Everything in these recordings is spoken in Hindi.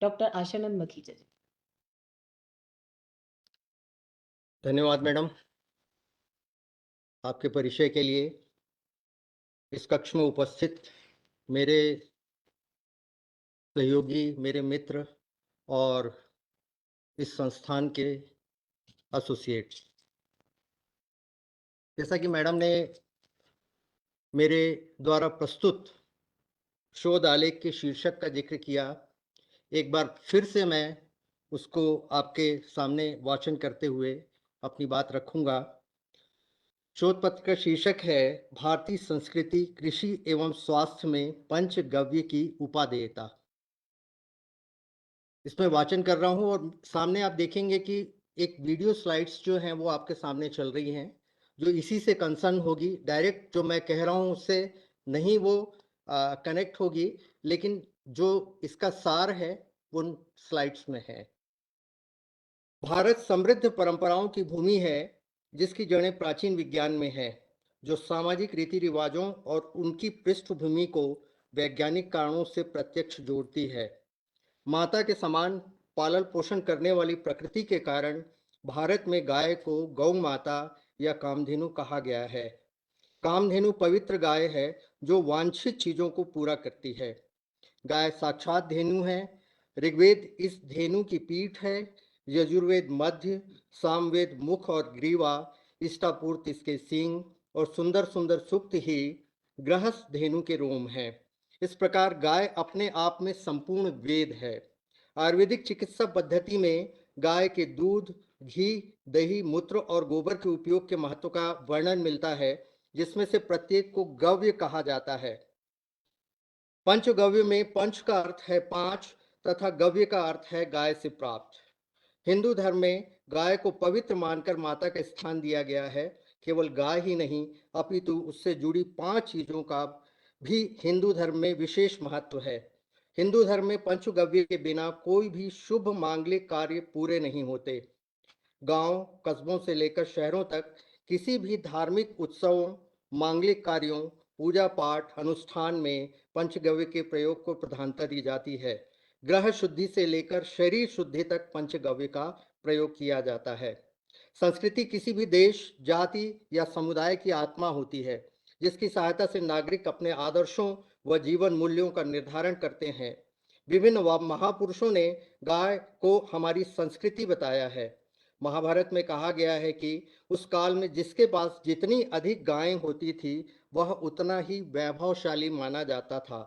डॉक्टर आशानंद मखीजा जी। धन्यवाद मैडम, आपके परिचय के लिए। इस कक्ष में उपस्थित मेरे सहयोगी, मेरे मित्र और इस संस्थान के एसोसिएट्स, जैसा कि मैडम ने मेरे द्वारा प्रस्तुत शोध आलेख के शीर्षक का जिक्र किया, एक बार फिर से मैं उसको आपके सामने वाचन करते हुए अपनी बात रखूंगा। शोध पत्र का शीर्षक है भारतीय संस्कृति, कृषि एवं स्वास्थ्य में पंचगव्य की उपादेयता। इसमें वाचन कर रहा हूं और सामने आप देखेंगे कि एक वीडियो स्लाइड्स जो हैं वो आपके सामने चल रही हैं, जो इसी से कंसर्न होगी। डायरेक्ट जो मैं कह रहा हूं उससे नहीं वो कनेक्ट होगी, लेकिन जो इसका सार है उन स्लाइड्स में है। भारत समृद्ध परंपराओं की भूमि है, जिसकी जड़ें प्राचीन विज्ञान में है, जो सामाजिक रीति रिवाजों और उनकी पृष्ठभूमि को वैज्ञानिक कारणों से प्रत्यक्ष जोड़ती है। माता के समान पालन पोषण करने वाली प्रकृति के कारण भारत में गाय को गौ माता या कामधेनु कहा गया है। कामधेनु पवित्र गाय है जो वांछित चीजों को पूरा करती है। गाय साक्षात धेनु है। ऋग्वेद इस धेनु की पीठ है, यजुर्वेद मध्य, सामवेद मुख और ग्रीवा, इष्टापूर्त इसके सींग और सुंदर सुंदर सूक्त ही गृहस्थ धेनु के रोम है। इस प्रकार गाय अपने आप में संपूर्ण वेद है। आयुर्वेदिक चिकित्सा पद्धति में गाय के दूध, घी, दही, मूत्र और गोबर के उपयोग के महत्व का वर्णन मिलता है, जिसमें से प्रत्येक को गव्य कहा जाता है। पंचगव्य में पंच का अर्थ है पांच तथा गव्य का अर्थ है गाय से प्राप्त। हिंदू धर्म में गाय को पवित्र मानकर माता का स्थान दिया गया है। केवल गाय ही नहीं, अपितु उससे जुड़ी 5 चीजों का भी हिंदू धर्म में विशेष महत्व है। हिंदू धर्म में पंचगव्य के बिना कोई भी शुभ मांगलिक कार्य पूरे नहीं होते। गांव, कस्बों से लेकर शहरों तक किसी भी धार्मिक उत्सवों, मांगलिक कार्यों, पूजा पाठ अनुष्ठान में पंचगव्य के प्रयोग को प्रधानता दी जाती है। ग्रह शुद्धि से लेकर शरीर शुद्धि तक पंचगव्य का प्रयोग किया जाता है। संस्कृति किसी भी देश, जाति या समुदाय की आत्मा होती है, जिसकी सहायता से नागरिक अपने आदर्शों व जीवन मूल्यों का निर्धारण करते हैं। विभिन्न महापुरुषों ने गाय को हमारी संस्कृति बताया है। महाभारत में कहा गया है कि उस काल में जिसके पास जितनी अधिक गायें होती थी, वह उतना ही वैभवशाली माना जाता था।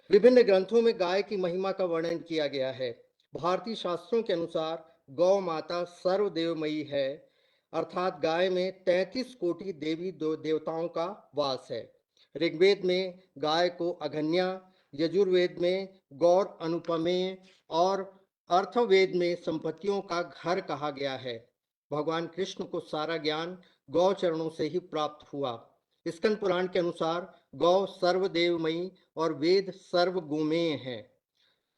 विभिन्न ग्रंथों में गाय की महिमा का वर्णन किया गया है। भारतीय शास्त्रों के अनुसार गौ माता सर्वदेवमयी है, अर्थात गाय में 33 कोटि देवी देवताओं का वास है। ऋग्वेद में गाय को अघन्या, यजुर्वेद में गौर अनुपमेय और अर्थवेद में संपत्तियों का घर कहा गया है। भगवान कृष्ण को सारा ज्ञान गौ चरणों से ही प्राप्त हुआ। स्कंद पुराण के अनुसार गौ सर्वदेवमयी और वेद सर्व गोमेय हैं।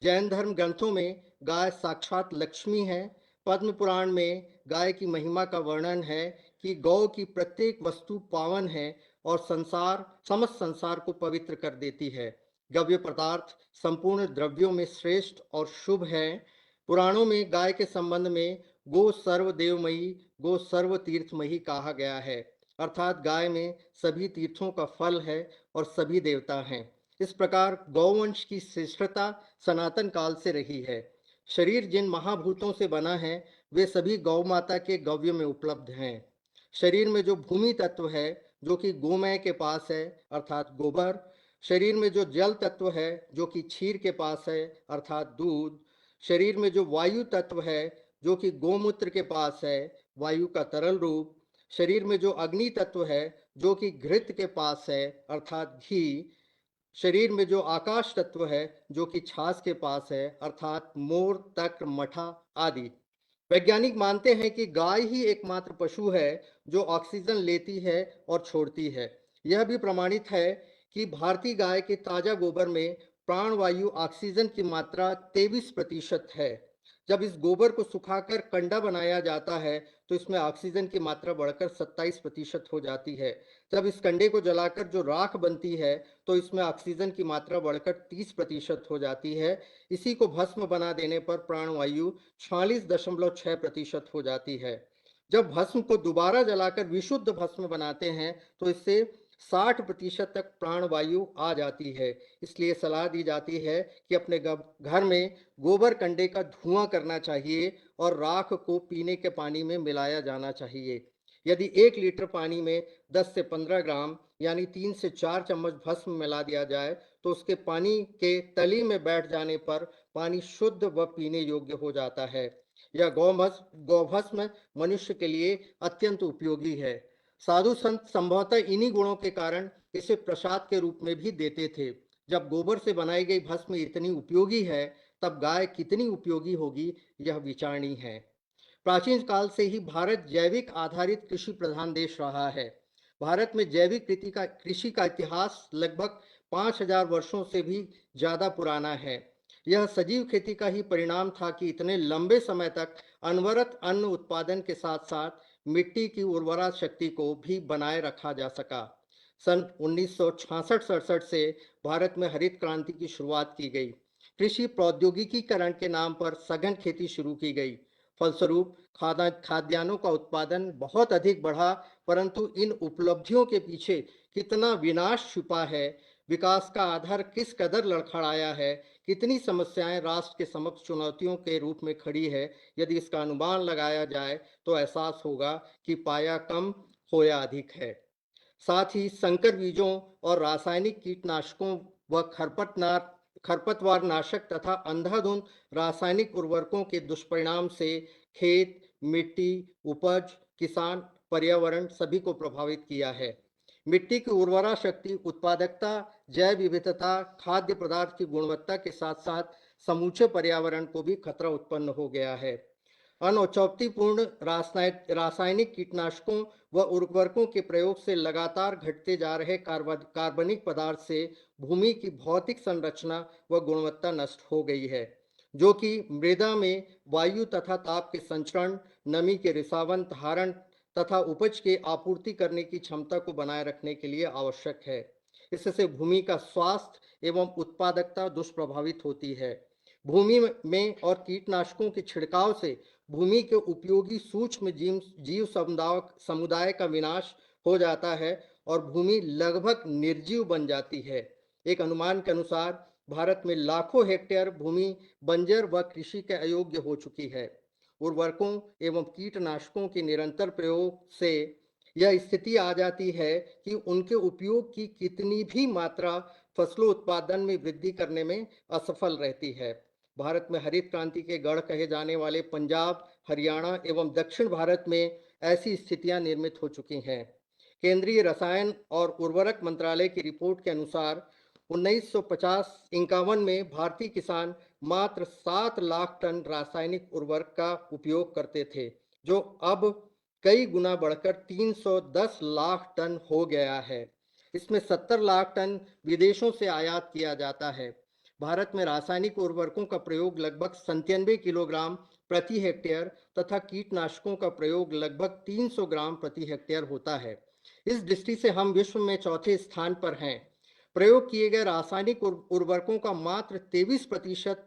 जैन धर्म ग्रंथों में गाय साक्षात लक्ष्मी है। पद्म पुराण में गाय की महिमा का वर्णन है कि गौ की प्रत्येक वस्तु पावन है और समस्त संसार को पवित्र कर देती है। गव्य पदार्थ संपूर्ण द्रव्यों में श्रेष्ठ और शुभ है। पुराणों में गाय के संबंध में गो सर्वदेवमयी, गो सर्व तीर्थमयी कहा गया है, अर्थात गाय में सभी तीर्थों का फल है और सभी देवता हैं। इस प्रकार गौवंश की श्रेष्ठता सनातन काल से रही है। शरीर जिन महाभूतों से बना है, वे सभी गौ माता के गव्य में उपलब्ध हैं। शरीर में जो भूमि तत्व है, जो कि गोमय के पास है, अर्थात गोबर। शरीर में जो जल तत्व है, जो कि क्षीर के पास है, अर्थात दूध। शरीर में जो वायु तत्व है, जो कि गोमूत्र के पास है, वायु का तरल रूप। शरीर में जो अग्नि तत्व है, जो कि घृत के पास है, अर्थात घी। शरीर में जो आकाश तत्व है, जो कि छाछ के पास है, अर्थात मोर, तक, मठा आदि। वैज्ञानिक मानते हैं कि गाय ही एकमात्र पशु है जो ऑक्सीजन लेती है और छोड़ती है। यह भी प्रमाणित है कि भारतीय गाय के ताजा गोबर में प्राणवायु ऑक्सीजन की मात्रा 23% है। जब इस गोबर को सुखाकर कंडा बनाया जाता है तो इसमें ऑक्सीजन की मात्रा बढ़कर 27% हो जाती है। जब इस कंडे को जलाकर जो राख बनती है तो इसमें ऑक्सीजन की मात्रा बढ़कर 30% हो जाती है। इसी को भस्म बना देने पर प्राणवायु 46.6% हो जाती है। जब भस्म को दोबारा जलाकर विशुद्ध भस्म बनाते हैं तो इससे 60% तक प्राणवायु आ जाती है। इसलिए सलाह दी जाती है कि अपने घर में गोबर कंडे का धुआं करना चाहिए और राख को पीने के पानी में मिलाया जाना चाहिए। यदि 1 लीटर पानी में 10 से 15 ग्राम यानी 3 से 4 चम्मच भस्म मिला दिया जाए तो उसके पानी के तली में बैठ जाने पर पानी शुद्ध व पीने योग्य हो जाता है। यह गौभस्म मनुष्य के लिए अत्यंत उपयोगी है। साधु संत संभवतः इन्हीं गुणों के कारण इसे प्रसाद के रूप में भी देते थे। जब गोबर से बनाई गई भस्म इतनी उपयोगी है तब गाय कितनी उपयोगी होगी, यह विचारणीय है। प्राचीन काल से ही भारत जैविक आधारित कृषि प्रधान देश रहा है। भारत में जैविक कृषि का इतिहास लगभग 5000 वर्षों से भी ज्यादा पुराना है। यह सजीव खेती का ही परिणाम था कि इतने लंबे समय तक अनवरत अन्न उत्पादन के साथ साथ मिट्टी की उर्वरा शक्ति को भी बनाए रखा जा सका। सन 1966-67 से भारत में हरित क्रांति की शुरुआत की गई। कृषि प्रौद्योगिकीकरण के नाम पर सघन खेती शुरू की गई। फलस्वरूप खाद्यान्नों का उत्पादन बहुत अधिक बढ़ा, परंतु इन उपलब्धियों के पीछे कितना विनाश छुपा है, विकास का आधार किस कदर लड़खड़ाया है, कितनी समस्याएं राष्ट्र के समक्ष चुनौतियों के रूप में खड़ी है, यदि इसका अनुमान लगाया जाए तो एहसास होगा कि पाया कम खोया अधिक है। साथ ही संकर बीजों और रासायनिक कीटनाशकों व खरपतवार नाशक तथा अंधाधुंध रासायनिक उर्वरकों के दुष्परिणाम से खेत, मिट्टी, उपज, किसान, पर्यावरण सभी को प्रभावित किया है। मिट्टी की उर्वरा शक्ति, उत्पादकता, जैव विविधता, खाद्य पदार्थ की गुणवत्ता के साथ साथ समूचे पर्यावरण को भी खतरा उत्पन्न हो गया है। अनौचित्यपूर्ण रासायनिक कीटनाशकों व उर्वरकों के प्रयोग से लगातार घटते जा रहे कार्बनिक पदार्थ से भूमि की भौतिक संरचना व गुणवत्ता नष्ट हो गई है, जो कि मृदा में वायु तथा ताप के संचरण, नमी के रिसावन धारण तथा उपज की आपूर्ति करने की क्षमता को बनाए रखने के लिए आवश्यक है। इससे भूमि का स्वास्थ्य एवं उत्पादकता दुष्प्रभावित होती है। भूमि में और कीटनाशकों के छिड़काव से भूमि के उपयोगी सूक्ष्म जीव समुदाय का विनाश हो जाता है और भूमि लगभग निर्जीव बन जाती है। एक अनुमान के अनुसार भारत में लाखों हेक्टेयर भूमि बंजर व कृषि के अयोग्य हो चुकी है। उर्वरकों एवं कीटनाशकों के निरंतर प्रयोग से यह स्थिति आ जाती है कि उनके उपयोग की कितनी भी मात्रा फसलों उत्पादन में वृद्धि करने में असफल रहती है। भारत में हरित क्रांति के गढ़ कहे जाने वाले पंजाब, हरियाणा एवं दक्षिण भारत में ऐसी स्थितियां निर्मित हो चुकी हैं। केंद्रीय रसायन और उर्वरक मंत्रालय की रिपोर्ट के अनुसार 1950-51 में भारतीय किसान मात्र 7 लाख टन रासायनिक उर्वरक का उपयोग करते थे, जो अब कई गुना बढ़कर 310 लाख टन हो गया है। इसमें 70 लाख टन विदेशों से आयात किया जाता है। भारत में रासायनिक उर्वरकों का प्रयोग लगभग 97 किलोग्राम प्रति हेक्टेयर तथा कीटनाशकों का प्रयोग लगभग 300 ग्राम प्रति हेक्टेयर होता है। इस दृष्टि से हम विश्व में चौथे स्थान पर हैं। प्रयोग किए गए रासायनिक उर्वरकों का मात्र 23%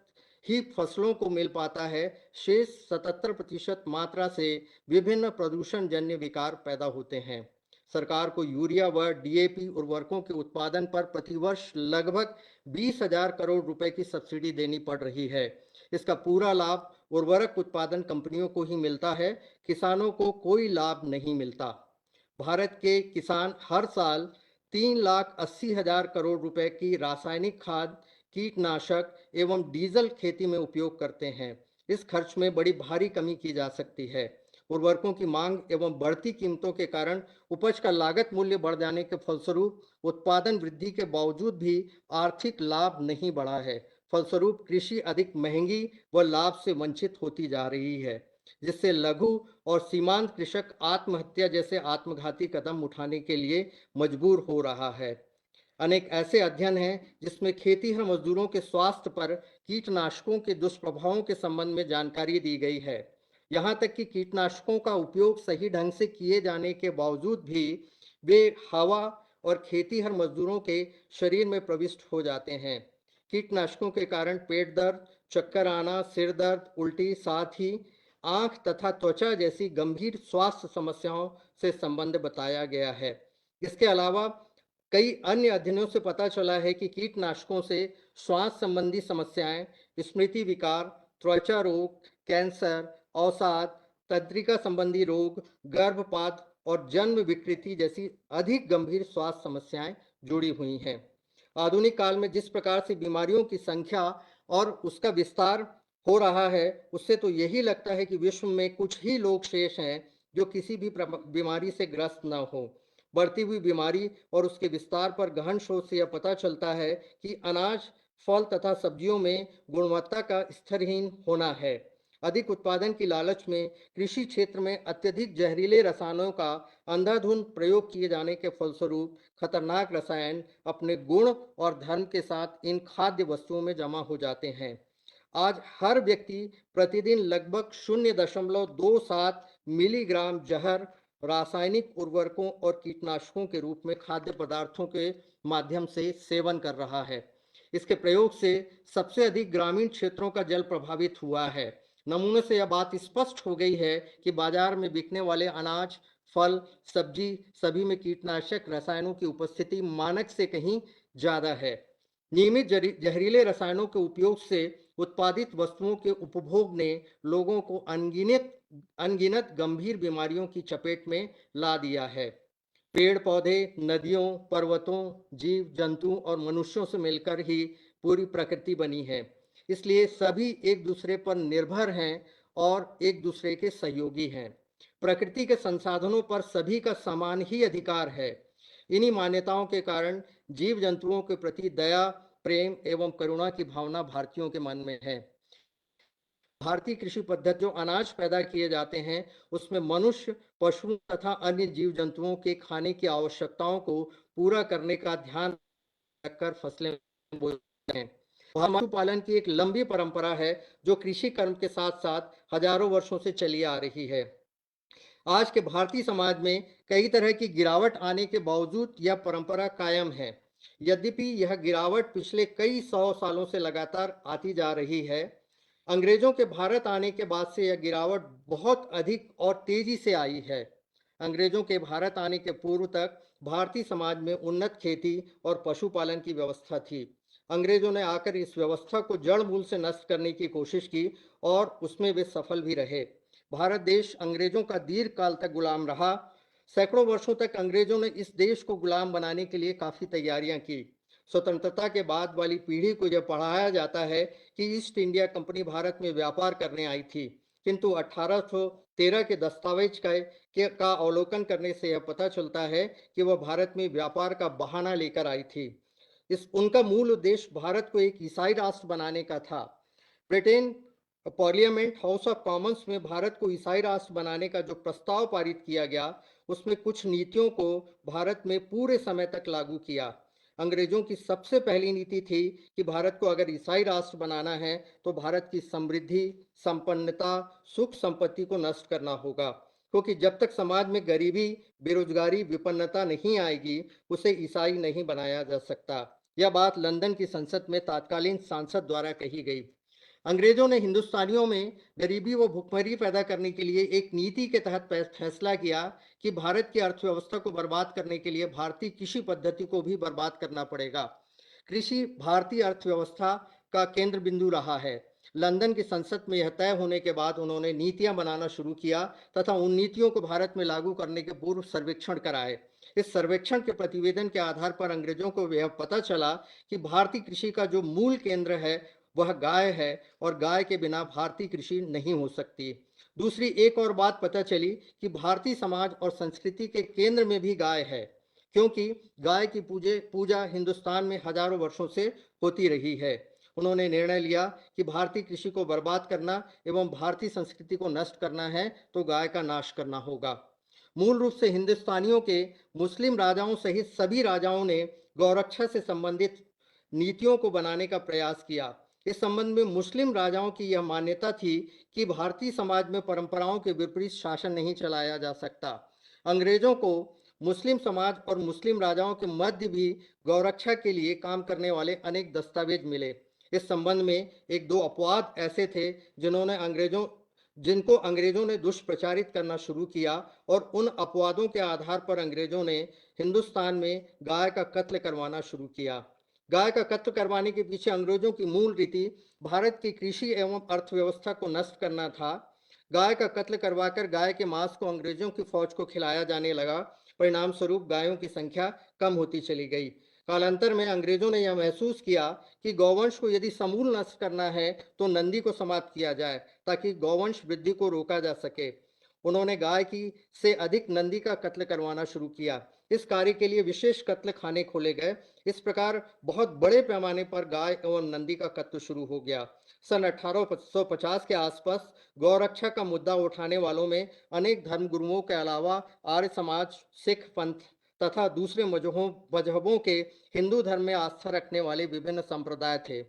ही फसलों को मिल पाता है। शेष 77% मात्रा से विभिन्न प्रदूषण जन्य विकार पैदा होते हैं। सरकार को यूरिया व डीएपी उर्वरकों के उत्पादन पर प्रतिवर्ष लगभग 20,000 करोड़ रुपए की सब्सिडी देनी पड़ रही है। इसका पूरा लाभ उर्वरक उत्पादन कंपनियों को ही मिलता है, किसानों को कोई लाभ नहीं मिलता। भारत के किसान हर साल 3,80,000 करोड़ रुपए की रासायनिक खाद, कीटनाशक एवं डीजल खेती में उपयोग करते हैं। इस खर्च में बड़ी भारी कमी की जा सकती है। उर्वरकों की मांग एवं बढ़ती कीमतों के कारण उपज का लागत मूल्य बढ़ जाने के फलस्वरूप उत्पादन वृद्धि के बावजूद भी आर्थिक लाभ नहीं बढ़ा है। फलस्वरूप कृषि अधिक महंगी व लाभ से वंचित होती जा रही है, जिससे लघु और सीमांत कृषक आत्महत्या जैसे आत्मघाती कदम उठाने के लिए मजबूर हो रहा है। अनेक ऐसे अध्ययन हैं जिसमें खेतीहर मजदूरों के स्वास्थ्य पर कीटनाशकों के दुष्प्रभावों के संबंध में जानकारी दी गई है। यहाँ तक कि कीटनाशकों का उपयोग सही ढंग से किए जाने के बावजूद भी वे हवा और खेतीहर मजदूरों के शरीर में प्रविष्ट हो जाते हैं। कीटनाशकों के कारण पेट दर्द, चक्कर आना, सिर दर्द, उल्टी, साथ ही आंख तथा त्वचा जैसी गंभीर स्वास्थ्य समस्याओं से संबंध बताया गया है। इसके अलावा कई अन्य अध्ययनों से पता चला है कि कीटनाशकों से श्वास संबंधी समस्याएं, स्मृति विकार, त्वचा रोग, कैंसर, अवसाद, तंत्रिका संबंधी रोग, गर्भपात और जन्म विकृति जैसी अधिक गंभीर स्वास्थ्य समस्याएं जुड़ी हुई हैं। आधुनिक काल में जिस प्रकार से बीमारियों की संख्या और उसका विस्तार हो रहा है, उससे तो यही लगता है कि विश्व में कुछ ही लोग शेष हैं जो किसी भी बीमारी से ग्रस्त न हो। बढ़ती हुई बीमारी और उसके विस्तार पर गहन शोध से यह पता चलता है कि अनाज, फल तथा सब्जियों में गुणवत्ता का स्तरहीन होना है। अधिक उत्पादन की लालच में कृषि क्षेत्र में अत्यधिक जहरीले रसायनों का अंधाधुंध प्रयोग किए जाने के फलस्वरूप खतरनाक रसायन अपने गुण और धर्म के साथ इन खाद्य वस्तुओं में जमा हो जाते हैं। आज हर व्यक्ति प्रतिदिन लगभग 0.27 मिलीग्राम जहर रासायनिक उर्वरकों और कीटनाशकों के रूप में खाद्य पदार्थों के माध्यम से सेवन कर रहा है। इसके प्रयोग से सबसे अधिक ग्रामीण क्षेत्रों का जल प्रभावित हुआ है। नमूने से यह बात स्पष्ट हो गई है कि बाजार में बिकने वाले अनाज, फल, सब्जी सभी में कीटनाशक रसायनों की उपस्थिति मानक से कहीं ज्यादा है। नियमित जहरीले रसायनों के उपयोग से उत्पादित वस्तुओं के उपभोग ने लोगों को अनगिनत गंभीर बीमारियों की चपेट में ला दिया है। पेड़ पौधे, नदियों, पर्वतों, जीव जंतु और मनुष्यों से मिलकर ही पूरी प्रकृति बनी है। इसलिए सभी एक दूसरे पर निर्भर हैं और एक दूसरे के सहयोगी हैं। प्रकृति के संसाधनों पर सभी का समान ही अधिकार है। इन्हीं मान्यताओं के कारण जीव जंतुओं के प्रति दया, प्रेम एवं करुणा की भावना भारतीयों के मन में है। भारतीय कृषि पद्धति जो अनाज पैदा किए जाते हैं उसमें मनुष्य, पशु तथा अन्य जीव जंतुओं के खाने की आवश्यकताओं को पूरा करने का ध्यान रखकर फसलें बोते हैं। पशुपालन की एक लंबी परंपरा है जो कृषि कर्म के साथ साथ हजारों वर्षों से चली आ रही है। आज के भारतीय समाज में कई तरह की गिरावट आने के बावजूद यह परंपरा कायम है। यद्यपि यह गिरावट पिछले कई 100 सालों से लगातार आती जा रही है। अंग्रेजों के भारत आने के बाद से यह गिरावट बहुत अधिक और तेजी से आई है। अंग्रेजों के भारत आने के पूर्व तक भारतीय समाज में उन्नत खेती और पशुपालन की व्यवस्था थी। अंग्रेजों ने आकर इस व्यवस्था को जड़ मूल से नष्ट करने की कोशिश की और उसमें वे सफल भी रहे। भारत देश अंग्रेजों का दीर्घ काल तक गुलाम रहा। सैकड़ों वर्षों तक अंग्रेजों ने इस देश को गुलाम बनाने के लिए काफी तैयारियां की। स्वतंत्रता के बाद वाली पीढ़ी को यह पढ़ाया जाता है कि ईस्ट इंडिया कंपनी भारत में व्यापार करने आई थी, किंतु 1813 के दस्तावेज का अवलोकन करने से यह पता चलता है कि वह भारत में व्यापार का बहाना लेकर आई थी। उनका मूल उद्देश्य भारत को एक ईसाई राष्ट्र बनाने का था। Britain parliament house of Commons में भारत को ईसाई राष्ट्र बनाने का जो प्रस्ताव पारित किया गया उसमें कुछ नीतियों को भारत में पूरे समय तक लागू किया। अंग्रेजों की सबसे पहली नीति थी कि भारत को अगर ईसाई राष्ट्र बनाना है तो भारत की समृद्धि, संपन्नता, सुख संपत्ति को नष्ट करना होगा, क्योंकि जब तक समाज में गरीबी, बेरोजगारी, विपन्नता नहीं आएगी उसे ईसाई नहीं बनाया जा सकता। यह बात लंदन की संसद में तत्कालीन सांसद द्वारा कही गई। अंग्रेजों ने हिंदुस्तानियों में गरीबी व भुखमरी पैदा करने के लिए एक नीति के तहत फैसला किया कि भारत की अर्थव्यवस्था को बर्बाद करने के लिए भारतीय कृषि पद्धति को भी बर्बाद करना पड़ेगा। कृषि भारतीय अर्थव्यवस्था का केंद्र बिंदु रहा है। लंदन की संसद में यह तय होने के बाद उन्होंने नीतियां बनाना शुरू किया तथा उन नीतियों को भारत में लागू करने के पूर्व सर्वेक्षण कराए। इस सर्वेक्षण के प्रतिवेदन के आधार पर अंग्रेजों को यह पता चला कि भारतीय कृषि का जो मूल केंद्र है वह गाय है और गाय के बिना भारतीय कृषि नहीं हो सकती। दूसरी एक और बात पता चली कि भारतीय समाज और संस्कृति के केंद्र में भी गाय है, क्योंकि गाय की पूजा हिंदुस्तान में हजारों वर्षों से होती रही है। उन्होंने निर्णय लिया कि भारतीय कृषि को बर्बाद करना एवं भारतीय संस्कृति को नष्ट करना है तो गाय का नाश करना होगा। मूल रूप से हिंदुस्तानियों के मुस्लिम राजाओं सहित सभी राजाओं ने गौरक्षा से संबंधित नीतियों को बनाने का प्रयास किया। इस संबंध में मुस्लिम राजाओं की यह मान्यता थी कि भारतीय समाज में परंपराओं के विपरीत शासन नहीं चलाया जा सकता। अंग्रेजों को मुस्लिम समाज और मुस्लिम राजाओं के मध्य भी गौरक्षा के लिए काम करने वाले अनेक दस्तावेज मिले। इस संबंध में एक दो अपवाद ऐसे थे जिनको अंग्रेजों ने दुष्प्रचारित करना शुरू किया, और उन अपवादों के आधार पर अंग्रेजों ने हिंदुस्तान में गाय का कत्ल करवाना शुरू किया। गाय का कत्ल करवाने के पीछे अंग्रेजों की मूल रीति भारत की कृषि एवं अर्थव्यवस्था को नष्ट करना था। गाय का कत्ल करवाकर गाय के मांस को अंग्रेजों की फौज को खिलाया जाने लगा। परिणाम स्वरूप गायों की संख्या कम होती चली गई। कालांतर में अंग्रेजों ने यह महसूस किया कि गौवंश को यदि समूल नष्ट करना है तो नंदी को समाप्त किया जाए, ताकि गौवंश वृद्धि को रोका जा सके। उन्होंने गाय की से अधिक नंदी का कत्ल करवाना शुरू किया। इस कार्य के लिए विशेष कत्ल खाने खोले गए। इस प्रकार बहुत बड़े पैमाने पर गाय एवं नंदी का कत्ल शुरू हो गया। सन 1850 के आसपास गौरक्षा का मुद्दा उठाने वालों में अनेक धर्मगुरुओं के अलावा आर्य समाज, सिख पंथ तथा दूसरे मजहबों के हिंदू धर्म में आस्था रखने वाले विभिन्न संप्रदाय थे।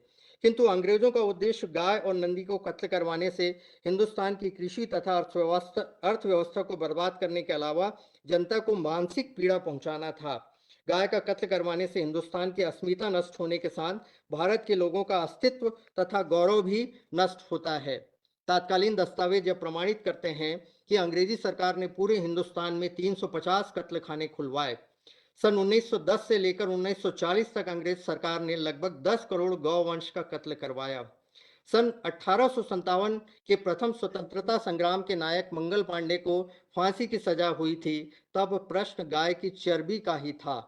किंतु अंग्रेजों का उद्देश्य गाय और नंदी को कत्ल करवाने से हिंदुस्तान की कृषि तथा अर्थव्यवस्था को बर्बाद करने के अलावा जनता को मानसिक पीड़ा पहुंचाना था। गाय का कत्ल करवाने से हिंदुस्तान की अस्मिता नष्ट होने के साथ भारत के लोगों का अस्तित्व तथा गौरव भी नष्ट होता है। तात्कालीन दस्तावेज यह प्रमाणित करते हैं कि अंग्रेजी सरकार ने पूरे हिंदुस्तान में 350 कत्ल खाने खुलवाए। सन 1910 से लेकर 1940 तक अंग्रेज सरकार ने लगभग 10 करोड़ गौवंश का कत्ल करवाया। सन 1857 के प्रथम स्वतंत्रता संग्राम के नायक मंगल पांडे को फांसी की सजा हुई थी। तब प्रश्न गाय की चर्बी का ही था।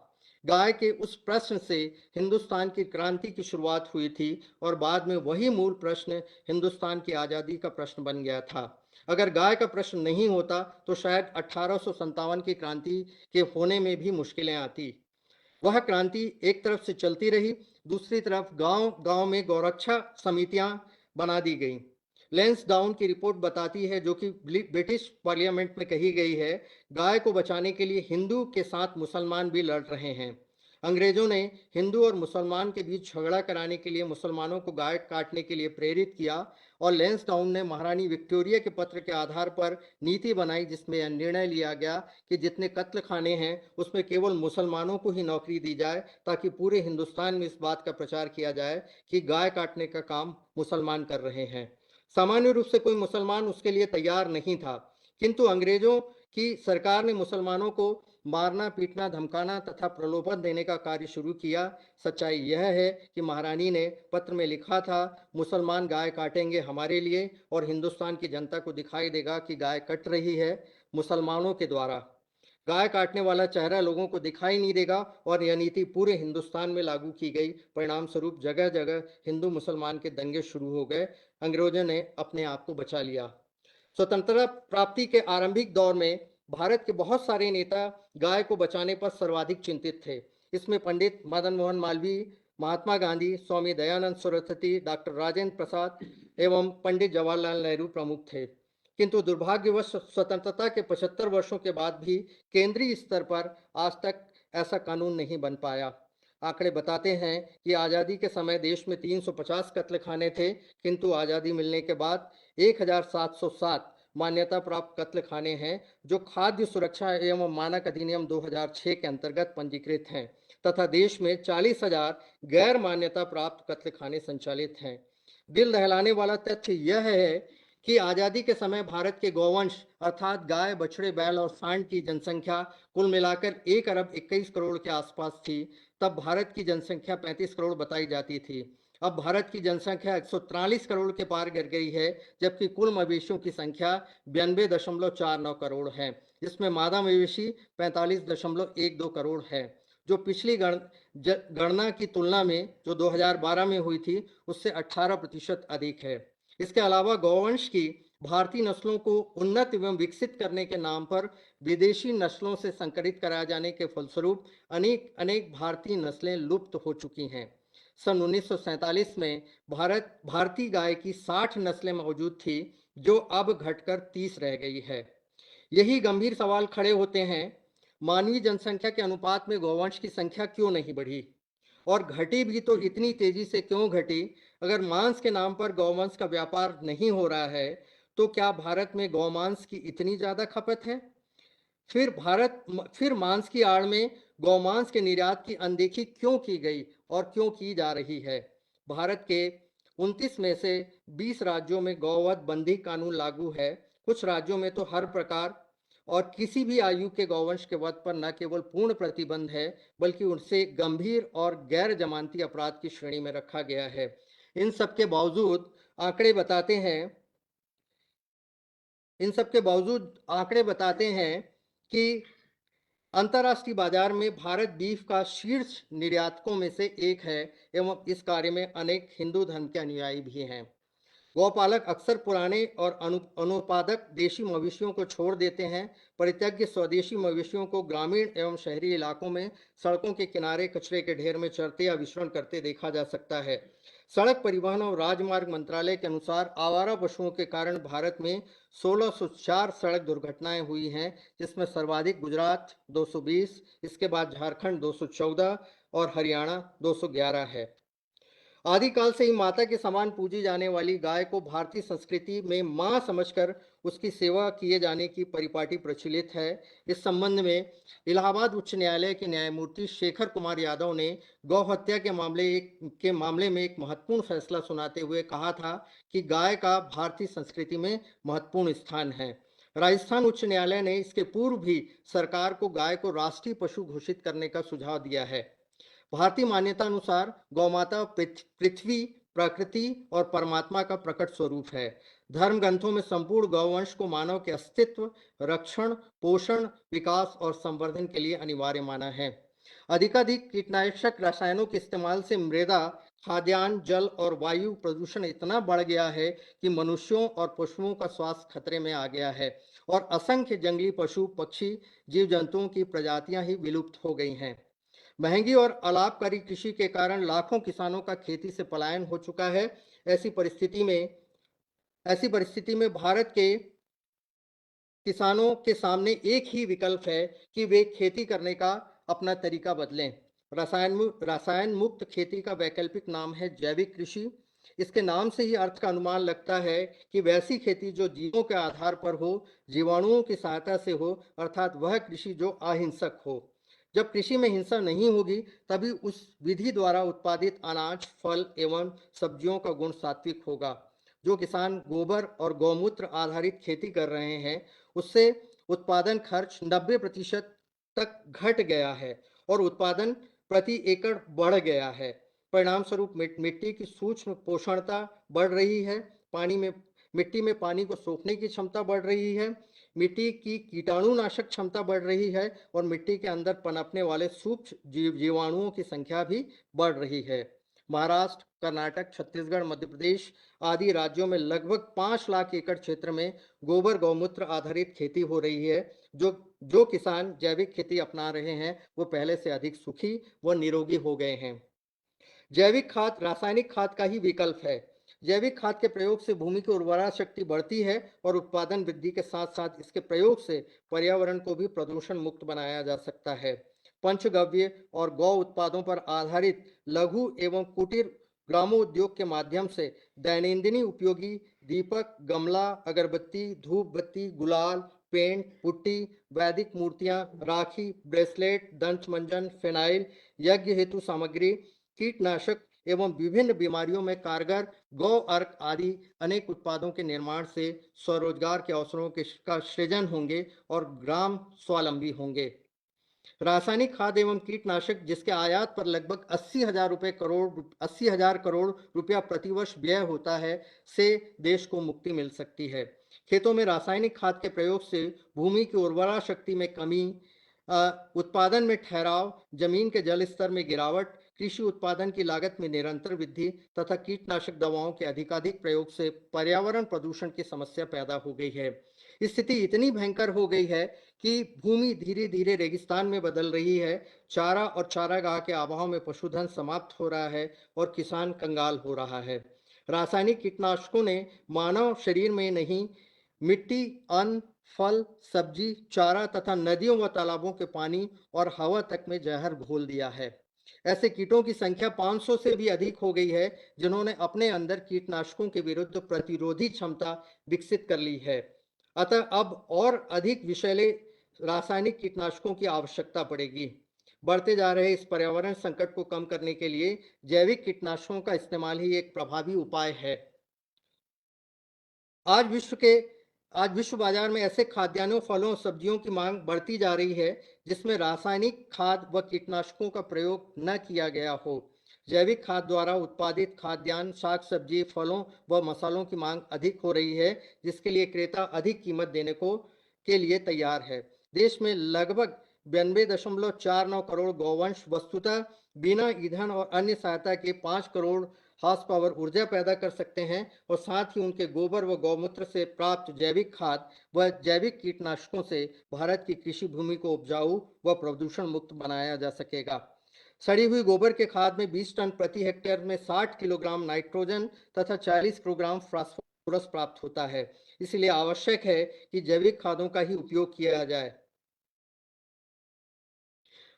गाय के उस प्रश्न से हिंदुस्तान की क्रांति की शुरुआत हुई थी, और बाद में वही मूल प्रश्न हिंदुस्तान की आज़ादी का प्रश्न बन गया था। अगर गाय का प्रश्न नहीं होता तो शायद 1857 की क्रांति के होने में भी मुश्किलें आती। वह क्रांति एक तरफ से चलती रही, दूसरी तरफ गांव गांव में गौरक्षा समितियां बना दी गईं। लेंसडाउन की रिपोर्ट बताती है, जो कि ब्रिटिश पार्लियामेंट में कही गई है, गाय को बचाने के लिए हिंदू के साथ मुसलमान भी लड़ रहे हैं। अंग्रेजों ने हिंदू और मुसलमान के बीच झगड़ा कराने के लिए मुसलमानों को गाय काटने के लिए प्रेरित किया, और लेंसडाउन ने महारानी विक्टोरिया के पत्र के आधार पर नीति बनाई, जिसमें यह निर्णय लिया गया कि जितने कत्ल खाने हैं उसमें केवल मुसलमानों को ही नौकरी दी जाए, ताकि पूरे हिंदुस्तान में इस बात का प्रचार किया जाए कि गाय काटने का काम मुसलमान कर रहे हैं। सामान्य रूप से कोई मुसलमान उसके लिए तैयार नहीं था, किंतु अंग्रेजों की सरकार ने मुसलमानों को मारना, पीटना, धमकाना तथा प्रलोभन देने का कार्य शुरू किया। सच्चाई यह है कि महारानी ने पत्र में लिखा था, मुसलमान गाय काटेंगे हमारे लिए, और हिंदुस्तान की जनता को दिखाई देगा कि गाय कट रही है मुसलमानों के द्वारा। गाय काटने वाला चेहरा लोगों को दिखाई नहीं देगा, और यह नीति पूरे हिंदुस्तान में लागू की गई। परिणाम स्वरूप जगह जगह हिंदू मुसलमान के दंगे शुरू हो गए। अंग्रेजों ने अपने आप को बचा लिया। स्वतंत्रता प्राप्ति के आरंभिक दौर में भारत के बहुत सारे नेता गाय को बचाने पर सर्वाधिक चिंतित थे। इसमें पंडित मदन मोहन मालवीय, महात्मा गांधी, स्वामी दयानंद सरस्वती, डॉक्टर राजेंद्र प्रसाद एवं पंडित जवाहरलाल नेहरू प्रमुख थे। किंतु दुर्भाग्यवश स्वतंत्रता के 75 वर्षों के बाद भी केंद्रीय स्तर पर आज तक ऐसा कानून नहीं बन पाया। आंकड़े बताते हैं कि आज़ादी के समय देश में 350 कत्ल खाने थे, किंतु आज़ादी मिलने के बाद 1707 मान्यता प्राप्त कत्ल खाने हैं, जो खाद्य सुरक्षा एवं मानक अधिनियम 2006 के अंतर्गत पंजीकृत हैं, तथा देश में 40,000 गैर मान्यता प्राप्त कत्ल खाने संचालित हैं। दिल दहलाने वाला तथ्य यह है कि आज़ादी के समय भारत के गौवंश अर्थात गाय, बछड़े, बैल और सांड की जनसंख्या कुल मिलाकर 1 अरब 21 करोड़ के आसपास थी। तब भारत की जनसंख्या 35 करोड़ बताई जाती थी। अब भारत की जनसंख्या 143 करोड़ के पार कर गई है, जबकि कुल मवेशियों की संख्या 92.49 करोड़ है, जिसमें मादा मवेशी 45.12 करोड़ है, जो पिछली गणना की तुलना में जो 2012 में हुई थी उससे 18% अधिक है। इसके अलावा गौवंश की भारतीय नस्लों को उन्नत एवं विकसित करने के नाम पर विदेशी नस्लों से संकरित कराए जाने के फलस्वरूप अनेक भारतीय नस्लें लुप्त हो चुकी हैं। सन 1947 में भारतीय गाय की 60 नस्लें मौजूद थी, जो अब घटकर 30 रह गई है। यही गंभीर सवाल खड़े होते हैं, मानवीय जनसंख्या के अनुपात में गौवंश की संख्या क्यों नहीं बढ़ी? और घटी भी तो इतनी तेजी से क्यों घटी? अगर मांस के नाम पर गौवंश का व्यापार नहीं हो रहा है, तो क्या भारत में गौमांस की इतनी ज्यादा खपत है? फिर मांस की आड़ में गौमांस के निर्यात की अनदेखी क्यों की गई और क्यों की जा रही है? भारत के 29 में से 20 राज्यों में गौवध बंदी कानून लागू है। कुछ राज्यों में तो हर प्रकार और किसी भी आयु के गौवंश के वध पर न केवल पूर्ण प्रतिबंध है, बल्कि उनसे गंभीर और गैर जमानती अपराध की श्रेणी में रखा गया है। इन सब के बावजूद आंकड़े बताते हैं इन सब के बावजूद आंकड़े बताते हैं कि अंतर्राष्ट्रीय बाजार में भारत बीफ का शीर्ष निर्यातकों में से एक है एवं इस कार्य में अनेक हिंदू धर्म के अनुयायी भी हैं। गौपालक अक्सर पुराने और अनुत्पादक देशी मवेशियों को छोड़ देते हैं। परित्यज्य स्वदेशी मवेशियों को ग्रामीण एवं शहरी इलाकों में सड़कों के किनारे कचरे के ढेर में चरते या विचरण करते देखा जा सकता है। सड़क परिवहन और राजमार्ग मंत्रालय के अनुसार आवारा पशुओं के कारण भारत में 1604 सड़क दुर्घटनाएं हुई हैं, जिसमें सर्वाधिक गुजरात 220, इसके बाद झारखंड 214 और हरियाणा 211 है। आदिकाल से ही माता के समान पूजी जाने वाली गाय को भारतीय संस्कृति में मां समझकर उसकी सेवा किए जाने की परिपाटी प्रचलित है। इस संबंध में इलाहाबाद उच्च न्यायालय के न्यायमूर्ति शेखर कुमार यादव ने गौ हत्या के मामले में एक महत्वपूर्ण फैसला सुनाते हुए कहा था कि गाय का भारतीय संस्कृति में महत्वपूर्ण स्थान है। राजस्थान उच्च न्यायालय ने इसके पूर्व भी सरकार को गाय को राष्ट्रीय पशु घोषित करने का सुझाव दिया है। भारतीय मान्यता अनुसार गौमाता पृथ्वी, प्रकृति और परमात्मा का प्रकट स्वरूप है। धर्म ग्रंथों में संपूर्ण गौवंश को मानव के अस्तित्व, रक्षण, पोषण, विकास और संवर्धन के लिए अनिवार्य माना है। अधिकाधिक कीटनाशक रसायनों के इस्तेमाल से मृदा, खाद्यान्न, जल और वायु प्रदूषण इतना बढ़ गया है कि मनुष्यों और पशुओं का स्वास्थ्य खतरे में आ गया है और असंख्य जंगली पशु, पक्षी, जीव जंतुओं की प्रजातियां ही विलुप्त हो गई हैं। महंगी और अलाभकारी कृषि के कारण लाखों किसानों का खेती से पलायन हो चुका है। ऐसी परिस्थिति में ऐसी परिस्थिति में भारत के किसानों के सामने एक ही विकल्प है कि वे खेती करने का अपना तरीका बदलें। रसायन मुक्त खेती का वैकल्पिक नाम है जैविक कृषि। इसके नाम से ही अर्थ का अनुमान लगता है कि वैसी खेती जो जीवों के आधार पर हो, जीवाणुओं की सहायता से हो, अर्थात वह कृषि जो अहिंसक हो। जब कृषि में हिंसा नहीं होगी, तभी उस विधि द्वारा उत्पादित अनाज, फल एवं सब्जियों का गुण सात्विक होगा। जो किसान गोबर और गौमूत्र आधारित खेती कर रहे हैं, उससे उत्पादन खर्च 90% तक घट गया है और उत्पादन प्रति एकड़ बढ़ गया है। परिणाम स्वरूप मिट्टी की सूक्ष्म पोषणता बढ़ रही है, मिट्टी में पानी को सोखने की क्षमता बढ़ रही है, मिट्टी की कीटाणुनाशक क्षमता बढ़ रही है और मिट्टी के अंदर पनपने वाले सूक्ष्म जीवाणुओं की संख्या भी बढ़ रही है। महाराष्ट्र, कर्नाटक, छत्तीसगढ़, मध्य प्रदेश आदि राज्यों में लगभग 5 लाख एकड़ क्षेत्र में गोबर गौमूत्र आधारित खेती हो रही है। जो जो किसान जैविक खेती अपना रहे हैं, वो पहले से अधिक सुखी व निरोगी हो गए हैं। जैविक खाद रासायनिक खाद का ही विकल्प है। जैविक खाद के प्रयोग से भूमि की उर्वरा शक्ति बढ़ती है और उत्पादन वृद्धि के साथ साथ इसके प्रयोग से पर्यावरण को भी प्रदूषण मुक्त बनाया जा सकता है। पंचगव्य और गौ उत्पादों पर आधारित लघु एवं कुटीर ग्रामोद्योग के माध्यम से दैनंदिनी उपयोगी दीपक, गमला, अगरबत्ती, धूप बत्ती, गुलाल, पेंट, पुट्टी, वैदिक मूर्तियां, राखी, ब्रेसलेट, दंत मंजन, फिनाइल, यज्ञ हेतु सामग्री, कीटनाशक एवं विभिन्न बीमारियों में कारगर गौ अर्क आदि अनेक उत्पादों के निर्माण से स्वरोजगार के अवसरों का सृजन होंगे और ग्राम स्वावलंबी होंगे। रासायनिक खाद एवं कीटनाशक जिसके आयात पर लगभग 80,000 करोड़ रुपया प्रतिवर्ष व्यय होता है, से देश को मुक्ति मिल सकती है। खेतों में रासायनिक खाद के प्रयोग से भूमि की उर्वरा शक्ति में कमी, उत्पादन में ठहराव, जमीन के जल स्तर में गिरावट, कृषि उत्पादन की लागत में निरंतर वृद्धि तथा कीटनाशक दवाओं के अधिकाधिक प्रयोग से पर्यावरण प्रदूषण की समस्या पैदा हो गई है। स्थिति इतनी भयंकर हो गई है कि भूमि धीरे धीरे रेगिस्तान में बदल रही है। चारा और चारागाह के अभाव में पशुधन समाप्त हो रहा है और किसान कंगाल हो रहा है। रासायनिक कीटनाशकों ने मानव शरीर में नहीं, मिट्टी, अन्न, फल, सब्जी, चारा तथा नदियों व तालाबों के पानी और हवा तक में जहर घोल दिया है। ऐसे कीटों की संख्या 500 से भी अधिक हो गई है, जिन्होंने अपने अंदर कीटनाशकों के विरुद्ध प्रतिरोधी क्षमता विकसित कर ली है। अतः अब और अधिक विषैले रासायनिक कीटनाशकों की आवश्यकता पड़ेगी। बढ़ते जा रहे इस पर्यावरण संकट को कम करने के लिए जैविक कीटनाशकों का इस्तेमाल ही एक प्रभावी उपाय है। आज विश्व के आज विश्व बाजार में ऐसे खाद्यान्नों, फलों और सब्जियों की मांग बढ़ती जा रही है, जिसमें रासायनिक खाद व कीटनाशकों का प्रयोग न किया गया हो। जैविक खाद द्वारा उत्पादित खाद्यान्न, साग सब्जी, फलों व मसालों की मांग अधिक हो रही है, जिसके लिए क्रेता अधिक कीमत देने के लिए तैयार है। देश में लगभग 92.49 करोड़ गौवंश वस्तुतः बिना ईंधन और अन्य सहायता के 5 करोड़ हॉर्स पावर ऊर्जा पैदा कर सकते हैं, और साथ ही उनके गोबर व गौमूत्र से प्राप्त जैविक खाद व जैविक कीटनाशकों से भारत की कृषि भूमि को उपजाऊ व प्रदूषण मुक्त बनाया जा सकेगा। सड़ी हुई गोबर के खाद में 20 टन प्रति हेक्टेयर में 60 किलोग्राम नाइट्रोजन तथा 40 किलोग्राम फास्फोरस प्राप्त होता है। इसलिए आवश्यक है कि जैविक खादों का ही उपयोग किया जाए।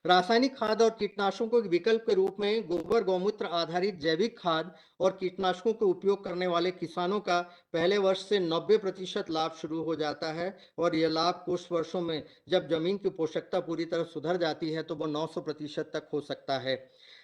रासायनिक खाद और कीटनाशकों के विकल्प के रूप में गोबर गौमूत्र आधारित जैविक खाद और कीटनाशकों का उपयोग करने वाले किसानों का पहले वर्ष से 90% लाभ शुरू हो जाता है, और यह लाभ कुछ वर्षों में जब जमीन की पोषकता पूरी तरह सुधर जाती है तो वह 900% तक हो सकता है।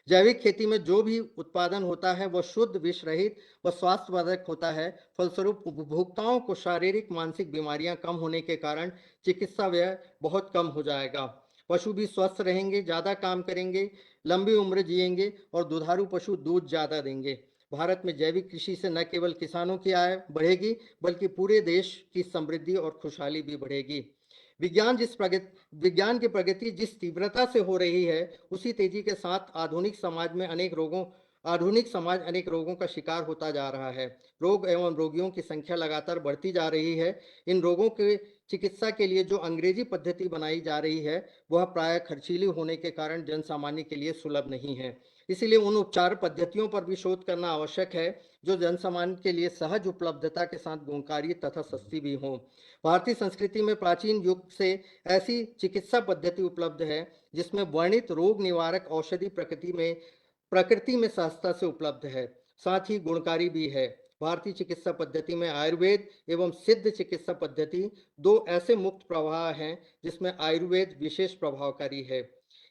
जैविक खेती में जो भी उत्पादन होता है वह शुद्ध, विष रहित व स्वास्थ्यवर्धक होता है। फलस्वरूप उपभोक्ताओं को शारीरिक मानसिक बीमारियां कम होने के कारण चिकित्सा व्यय बहुत कम हो जाएगा। पशु भी स्वस्थ रहेंगे, ज्यादा काम करेंगे, लंबी उम्र जिएंगे और दुधारू पशु दूध ज्यादा देंगे। भारत में जैविक कृषि से न केवल किसानों की आय बढ़ेगी, बल्कि पूरे देश की समृद्धि और खुशहाली भी बढ़ेगी। विज्ञान की प्रगति जिस तीव्रता से हो रही है, उसी तेजी के साथ आधुनिक समाज अनेक रोगों का शिकार होता जा रहा है। रोग एवं रोगियों की संख्या लगातार बढ़ती जा रही है। इन रोगों के चिकित्सा के लिए जो अंग्रेजी पद्धति बनाई जा रही है, वह प्राय खर्चीली होने के कारण जन सामान्य के लिए सुलभ नहीं है। इसीलिए उन उपचार पद्धतियों पर भी शोध करना आवश्यक है, जो जन सामान्य के लिए सहज उपलब्धता के साथ गुणकारी तथा सस्ती भी हो। भारतीय संस्कृति में प्राचीन युग से ऐसी चिकित्सा पद्धति उपलब्ध है, जिसमें वर्णित रोग निवारक औषधि प्रकृति में सहजता से उपलब्ध है, साथ ही गुणकारी भी है। भारतीय चिकित्सा पद्धति में आयुर्वेद एवं सिद्ध चिकित्सा पद्धति दो ऐसे मुक्त प्रवाह हैं, जिसमें आयुर्वेद विशेष प्रभावकारी है।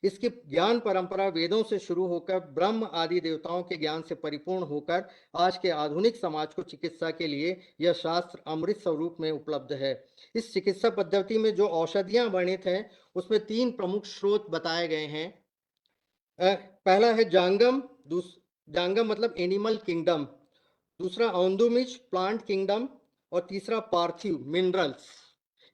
इसकी ज्ञान परंपरा वेदों से शुरू होकर ब्रह्म आदि देवताओं के ज्ञान से परिपूर्ण होकर आज के आधुनिक समाज को चिकित्सा के लिए यह शास्त्र अमृत स्वरूप में उपलब्ध है। इस चिकित्सा पद्धति में जो औषधियां वर्णित हैं, उसमें 3 प्रमुख स्रोत बताए गए हैं। पहला है जांगम, जांगम मतलब एनिमल किंगडम, दूसरा औंदुमिज प्लांट किंगडम, और तीसरा पार्थिव मिनरल्स।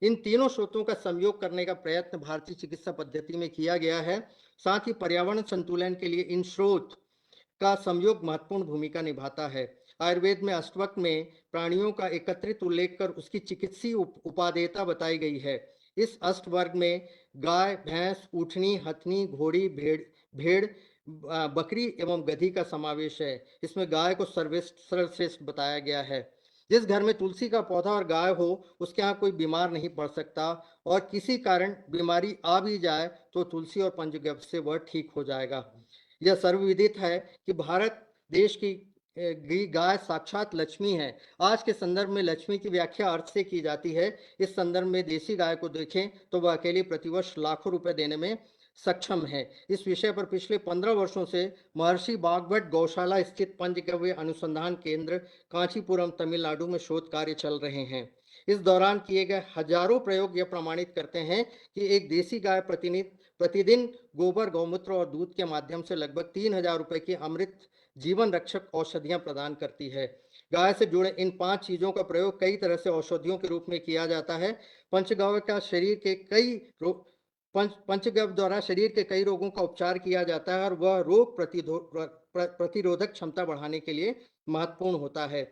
इन तीनों स्रोतों का संयोग करने का प्रयत्न भारतीय चिकित्सा पद्धति में किया गया है। साथ ही पर्यावरण संतुलन के लिए इन स्रोत का संयोग महत्वपूर्ण भूमिका निभाता है। आयुर्वेद में अष्टवक्र में प्राणियों का एकत्रित उल्लेख कर उसकी चिकित्सीय उपादेयता बताई गई है। इस अष्टवर्ग में गाय, भैंस, ऊँटनी, हथनी, घोड़ी, भेड़, बकरी एवं गधी का समावेश है। इसमें गाय को सर्वश्रेष्ठ बताया गया है। जिस घर में तुलसी का पौधा और गाय हो, उसके यहाँ कोई बीमार नहीं पड़ सकता, और किसी कारण बीमारी आ भी जाए तो तुलसी और पंचगव्य से वह ठीक हो जाएगा। यह सर्वविदित है कि भारत देश की गाय साक्षात लक्ष्मी है। आज के संदर्भ में लक्ष्मी की व्याख्या अर्थ से की जाती है। इस संदर्भ में देसी गाय को देखें तो वह अकेले प्रतिवर्ष लाखों रुपए देने में सक्षम है। इस विषय पर पिछले 15 वर्षों से महर्षि बागवट गौशाला स्थित पंचगव्य अनुसंधान केंद्र कांचीपुरम तमिलनाडु में शोध कार्य चल रहे हैं। इस दौरान किए गए हजारों प्रयोग यह प्रमाणित करते हैं कि एक देसी गाय प्रतिदिन गोबर, गौमूत्र और दूध के माध्यम से लगभग 3000 रुपए की अमृत जीवन रक्षक औषधियां प्रदान करती है। गाय से जुड़े इन 5 चीजों का प्रयोग कई तरह से औषधियों के रूप में किया जाता है। पंचगव्य का शरीर के कई पंचगव्य द्वारा शरीर के कई रोगों का उपचार किया जाता है, और वह रोग प्रतिरोधक क्षमता बढ़ाने के लिए महत्वपूर्ण होता है।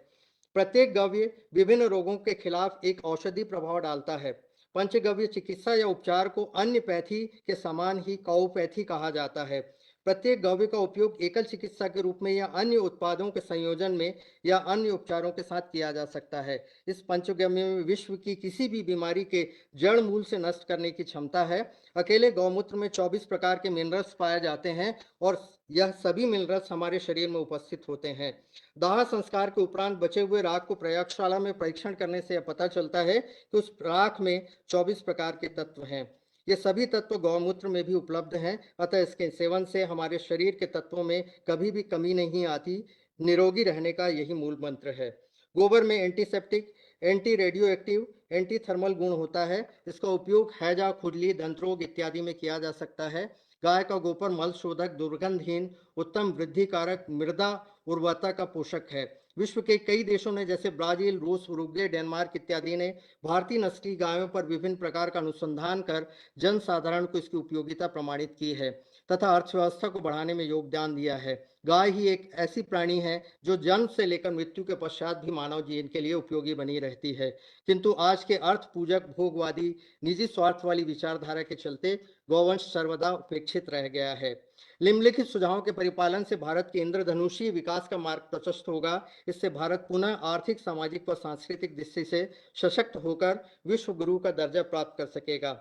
प्रत्येक गव्य विभिन्न रोगों के खिलाफ एक औषधि प्रभाव डालता है। पंचगव्य चिकित्सा या उपचार को अन्य पैथी के समान ही काउपैथी कहा जाता है। प्रत्येक गव्य का उपयोग एकल चिकित्सा के रूप में या अन्य उत्पादों के संयोजन में या अन्य उपचारों के साथ किया जा सकता है। इस पंचगव्य में विश्व की किसी भी बीमारी के जड़ मूल से नष्ट करने की क्षमता है। अकेले गौमूत्र में 24 प्रकार के मिनरल्स पाए जाते हैं, और यह सभी मिनरल्स हमारे शरीर में उपस्थित होते हैं। दाह संस्कार के उपरांत बचे हुए राख को प्रयोगशाला में परीक्षण करने से यह पता चलता है कि उस राख में 24 प्रकार के तत्व हैं। ये सभी तत्व गौमूत्र में भी उपलब्ध हैं, अतः इसके सेवन से हमारे शरीर के तत्वों में कभी भी कमी नहीं आती। निरोगी रहने का यही मूल मंत्र है। गोबर में antiseptic, anti radio active, anti thermal गुण होता है। इसका उपयोग हैजा, खुजली, दंत रोग इत्यादि में किया जा सकता है। गाय का गोबर मल शोधक, दुर्गंधहीन, उत्तम वृद्धि कारक, मृदा उर्वरता का पोषक है। विश्व के कई देशों ने जैसे ब्राजील, रूस, उरुग्वे, डेनमार्क इत्यादि ने भारतीय नस्ली गायों पर विभिन्न प्रकार का अनुसंधान कर जनसाधारण को इसकी उपयोगिता प्रमाणित की है तथा अर्थव्यवस्था को बढ़ाने में योगदान दिया है। गाय ही एक ऐसी प्राणी है जो जन्म से लेकर मृत्यु के पश्चात भी मानव जीवन के लिए उपयोगी बनी रहती है, किंतु आज के अर्थ पूजक, भोगवादी, निजी स्वार्थ वाली विचारधारा के चलते गौवंश सर्वदा उपेक्षित रह गया है। निम्नलिखित सुझावों के परिपालन से भारत के इंद्रधनुषी विकास का मार्ग प्रशस्त होगा। इससे भारत पुनः आर्थिक, सामाजिक व सांस्कृतिक दृष्टि से सशक्त होकर विश्व गुरु का दर्जा प्राप्त कर सकेगा।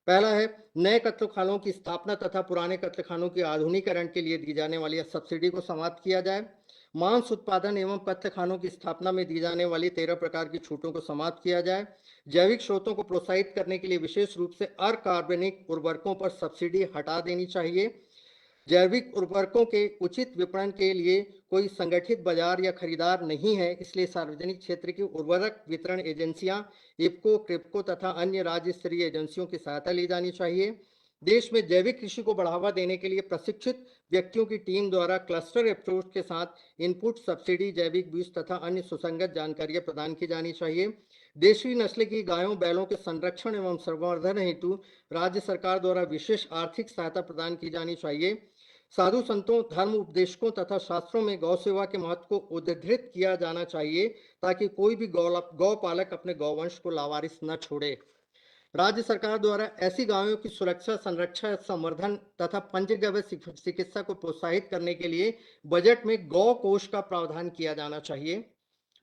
पहला है, नए कत्लखानों की स्थापना तथा पुराने कत्लखानों के आधुनिकीकरण के लिए दी जाने वाली सब्सिडी को समाप्त किया जाए। मांस उत्पादन एवं कत्लखानों की स्थापना में दी जाने वाली 13 प्रकार की छूटों को समाप्त किया जाए। जैविक स्रोतों को प्रोत्साहित करने के लिए विशेष रूप से अकार्बनिक उर्वरकों पर सब्सिडी हटा देनी चाहिए। जैविक उर्वरकों के उचित विपणन के लिए कोई संगठित बाजार या खरीदार नहीं है, इसलिए सार्वजनिक क्षेत्र की उर्वरक वितरण एजेंसियां, इफ्को, क्रिप्को तथा अन्य राज्य स्तरीय एजेंसियों की सहायता ली जानी चाहिए। देश में जैविक कृषि को बढ़ावा देने के लिए प्रशिक्षित व्यक्तियों की टीम द्वारा क्लस्टर अप्रोच के साथ इनपुट, सब्सिडी, जैविक बीज तथा अन्य सुसंगत जानकारियां प्रदान की जानी चाहिए। देशी नस्ल की गायों, बैलों के संरक्षण एवं संवर्धन हेतु राज्य सरकार द्वारा विशेष आर्थिक सहायता प्रदान की जानी चाहिए। साधु संतों, धर्म उपदेशकों तथा शास्त्रों में गौ सेवा के महत्व को उद्धृत किया जाना चाहिए ताकि कोई भी गौपालक अपने गौवंश को लावारिस न छोड़े। राज्य सरकार द्वारा ऐसी गायों की सुरक्षा, संरक्षण, संवर्धन तथा पंचगव्य चिकित्सा को प्रोत्साहित करने के लिए बजट में गौ कोष का प्रावधान किया जाना चाहिए।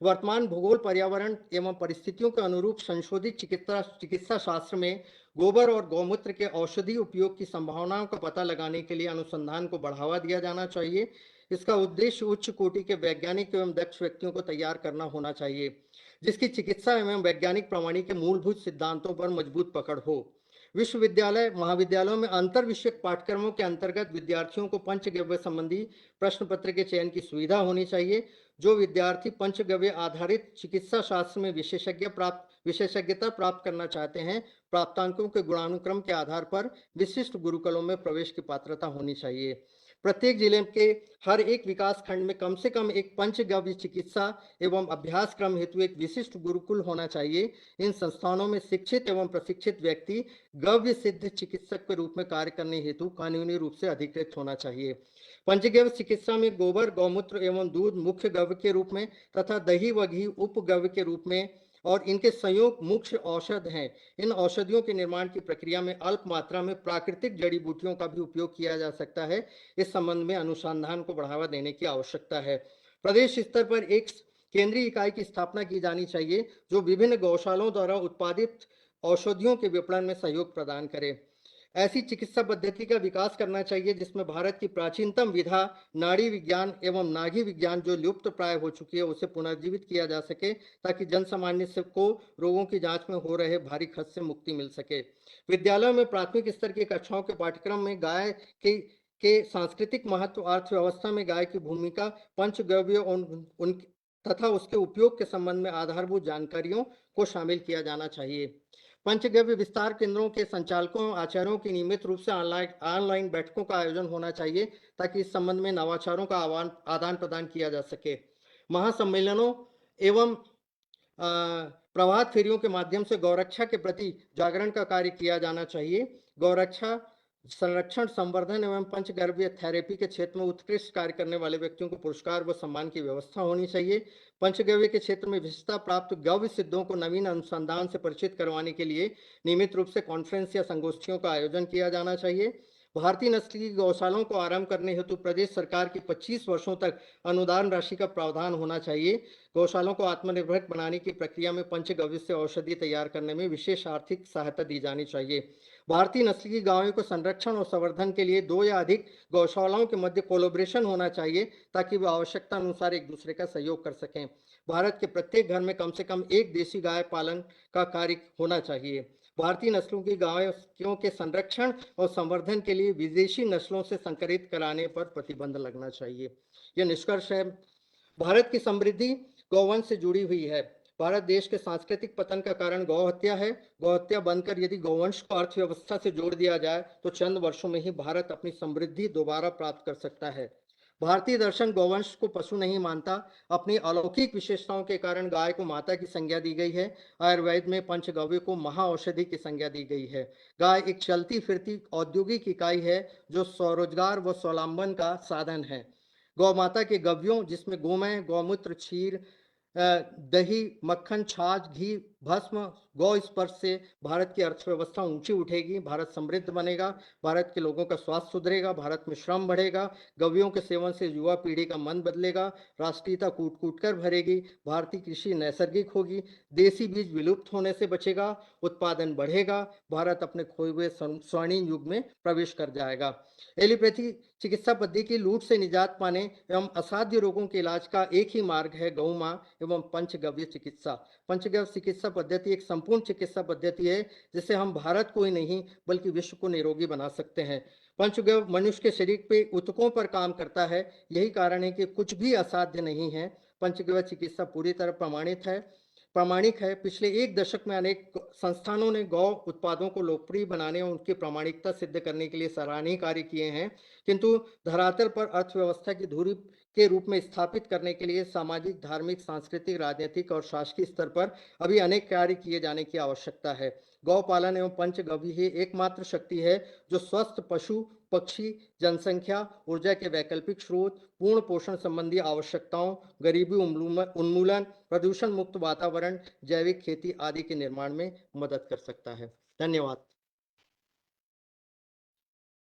वर्तमान भूगोल, पर्यावरण एवं परिस्थितियों के अनुरूप संशोधित चिकित्सा शास्त्र में गोबर और गौमूत्र के औषधि उपयोग की संभावनाओं का पता लगाने के लिए अनुसंधान को बढ़ावा दिया जाना चाहिए। इसका उद्देश्य उच्च कोटि के वैज्ञानिक एवं दक्ष व्यक्तियों को तैयार करना होना चाहिए, जिसकी चिकित्सा एवं वैज्ञानिक प्रणाली के मूलभूत सिद्धांतों पर मजबूत पकड़ हो। विश्वविद्यालय, महाविद्यालयों में अंतर विषयक पाठ्यक्रमों के अंतर्गत विद्यार्थियों को पंचगव्य संबंधी प्रश्न पत्र के चयन की सुविधा होनी चाहिए। जो विद्यार्थी पंचगव्य आधारित चिकित्सा शास्त्र में विशेषज्ञता प्राप्त करना चाहते हैं, प्राप्तांकों के गुणानुक्रम के आधार पर विशिष्ट गुरुकुलों में प्रवेश की पात्रता होनी चाहिए। प्रत्येक जिले के हर एक विकास खंड में कम से कम एक पंचगव्य चिकित्सा एवं अभ्यास क्रम हेतु एक विशिष्ट गुरुकुल होना चाहिए। इन संस्थानों में शिक्षित एवं प्रशिक्षित व्यक्ति गव्य सिद्ध चिकित्सक के रूप में कार्य करने हेतु कानूनी रूप से अधिकृत होना चाहिए। पंचगव्य चिकित्सा में गोबर, गौमूत्र एवं दूध मुख्य गव्य के रूप में तथा दही व घी उपगव्य के रूप में और इनके संयोग मुख्य औषध हैं। इन औषधियों के निर्माण की प्रक्रिया में अल्प मात्रा में प्राकृतिक जड़ी बूटियों का भी उपयोग किया जा सकता है। इस संबंध में अनुसंधान को बढ़ावा देने की आवश्यकता है। प्रदेश स्तर पर एक केंद्रीय इकाई की स्थापना की जानी चाहिए जो विभिन्न गौशालाओं द्वारा उत्पादित औषधियों के विपणन में सहयोग प्रदान करे। ऐसी चिकित्सा पद्धति का विकास करना चाहिए जिसमें भारत की प्राचीनतम विधा नाड़ी विज्ञान एवं नागी विज्ञान जो लुप्त प्राय हो चुकी है उसे पुनर्जीवित किया जा सके ताकि जन सामान्य से को रोगों की जांच में हो रहे भारी खर्च से मुक्ति मिल सके। विद्यालयों में प्राथमिक स्तर की कक्षाओं के पाठ्यक्रम में गाय के सांस्कृतिक महत्व, अर्थव्यवस्था में गाय की भूमिका, पंचगव्य उन तथा उसके उपयोग के संबंध में आधारभूत जानकारियों को शामिल किया जाना चाहिए। पंचगव्य विस्तार केंद्रों के संचालकों और आचार्यों की नियमित रूप से ऑनलाइन बैठकों का आयोजन होना चाहिए ताकि इस संबंध में नवाचारों का आदान प्रदान किया जा सके। महासम्मेलनों एवं प्रभात फेरियों के माध्यम से गौरक्षा के प्रति जागरण का कार्य किया जाना चाहिए। गौरक्षा, संरक्षण, संवर्धन एवं पंचगव्य थेरेपी के क्षेत्र में उत्कृष्ट कार्य करने वाले व्यक्तियों को पुरस्कार व सम्मान की व्यवस्था होनी चाहिए। पंचगव्य के क्षेत्र में विशेषता प्राप्त गव्य सिद्धों को नवीन अनुसंधान से परिचित करवाने के लिए नियमित रूप से कॉन्फ्रेंस या संगोष्ठियों का आयोजन किया जाना चाहिए। भारतीय नस्ल की गौशालाओं को आरंभ करने हेतु प्रदेश सरकार की 25 वर्षों तक अनुदान राशि का प्रावधान होना चाहिए। गौशालाओं को आत्मनिर्भर बनाने की प्रक्रिया में पंचगव्य से औषधि तैयार करने में विशेष आर्थिक सहायता दी जानी चाहिए। भारतीय नस्ल की गायों को संरक्षण और संवर्धन के लिए 2 या अधिक गौशालाओं के मध्य कोलैबोरेशन होना चाहिए, ताकि वे आवश्यकता अनुसार एक दूसरे का सहयोग कर सकें। भारत के प्रत्येक घर में कम से कम एक देशी गाय पालन का कार्य होना चाहिए। भारतीय नस्लों की गायों के संरक्षण और संवर्धन के लिए विदेशी नस्लों से संकरित कराने पर प्रतिबंध लगना चाहिए। यह निष्कर्ष है, भारत की समृद्धि गौवंश से जुड़ी हुई है। भारत देश के सांस्कृतिक पतन का कारण गौ हत्या है। गौ हत्या बंद कर यदि गौवंश को अर्थव्यवस्था से जोड़ दिया जाए तो चंद वर्षों में ही भारत अपनी समृद्धि दोबारा प्राप्त कर सकता है। भारतीय दर्शन गौवंश को पशु नहीं मानता। अपनी अलौकिक विशेषताओं के कारण गाय को माता की संज्ञा दी गई है। आयुर्वेद में पंचगव्य को महाऔषधि की संज्ञा दी गई है। गाय एक चलती फिरती औद्योगिक इकाई है जो स्वरोजगार व स्वावलंबन का साधन है। गौ माता के गव्यों, जिसमें गोमय, गौमूत्र, क्षीर, दही, मक्खन, छाछ, घी, भस्म, गौ स्पर्श से भारत की अर्थव्यवस्था ऊंची उठेगी। भारत समृद्ध बनेगा। भारत के लोगों का स्वास्थ्य सुधरेगा। भारत में श्रम बढ़ेगा। गव्यों के सेवन से युवा पीढ़ी का मन बदलेगा। राष्ट्रीयता कूट कूट कर भरेगी। भारतीय कृषि नैसर्गिक होगी। देसी बीज विलुप्त होने से बचेगा। उत्पादन बढ़ेगा। भारत अपने खोए हुए स्वर्णिम युग में प्रवेश कर जाएगा। एलोपैथी चिकित्सा पद्धति की लूट से निजात पाने एवं असाध्य रोगों के इलाज का एक ही मार्ग है गौ मां एवं पंचगव्य चिकित्सा। पंचगव्य चिकित्सा पद्धति एक संपूर्ण चिकित्सा पद्धति है, जिससे हम भारत को ही नहीं बल्कि विश्व को निरोगी बना सकते हैं। पंचगव्य मनुष्य के शरीर पे ऊतकों पर काम करता है। यही कारण है कि कुछ भी असाध्य नहीं है। पंचगव्य चिकित्सा पूरी तरह प्रामाणिक है। पिछले एक दशक में अनेक संस्थानों ने गौ उत्पादों को लोकप्रिय बनाने और उनकी प्रामाणिकता सिद्ध करने के लिए सराहनीय कार्य किए हैं, किंतु धरातल पर अर्थव्यवस्था की धुरी के रूप में स्थापित करने के लिए सामाजिक, धार्मिक, सांस्कृतिक, राजनीतिक और शासकीय स्तर पर अभी अनेक कार्य किए जाने की आवश्यकता है। गौ पालन एवं पंचगव्य ही एकमात्र शक्ति है जो स्वस्थ पशु, पक्षी, जनसंख्या, ऊर्जा के वैकल्पिक स्रोत, पूर्ण पोषण संबंधी आवश्यकताओं, गरीबी उन्मूलन, प्रदूषण मुक्त वातावरण, जैविक खेती आदि के निर्माण में मदद कर सकता है। धन्यवाद।